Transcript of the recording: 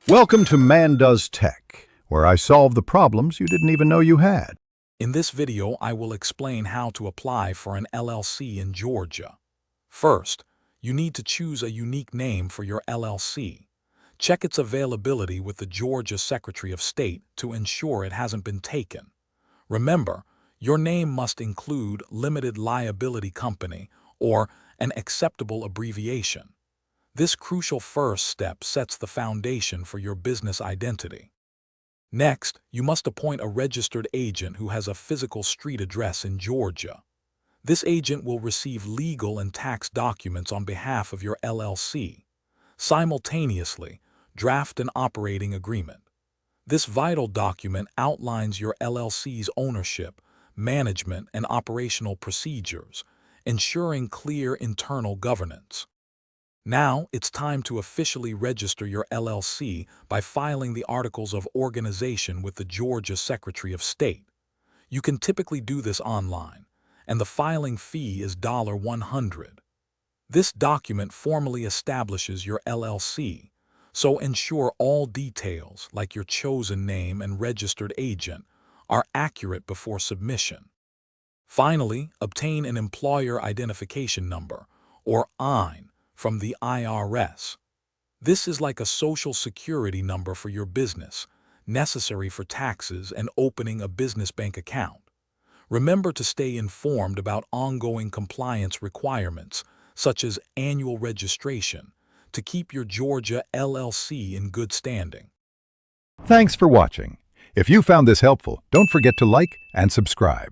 Welcome to Man Does Tech, where I solve the problems you didn't even know you had. In this video, I will explain how to apply for an LLC in Georgia. First, you need to choose a unique name for your LLC. Check its availability with the Georgia Secretary of State to ensure it hasn't been taken. Remember, your name must include Limited Liability Company or an acceptable abbreviation. This crucial first step sets the foundation for your business identity. Next, you must appoint a registered agent who has a physical street address in Georgia. This agent will receive legal and tax documents on behalf of your LLC. Simultaneously, draft an operating agreement. This vital document outlines your LLC's ownership, management, and operational procedures, ensuring clear internal governance. Now, it's time to officially register your LLC by filing the Articles of Organization with the Georgia Secretary of State. You can typically do this online, and the filing fee is $100. This document formally establishes your LLC, so ensure all details, like your chosen name and registered agent, are accurate before submission. Finally, obtain an Employer Identification Number, or EIN, from the IRS. This is like a social security number for your business, necessary for taxes and opening a business bank account. Remember to stay informed about ongoing compliance requirements, such as annual registration, to keep your Georgia LLC in good standing. Thanks for watching. If you found this helpful, don't forget to like and subscribe.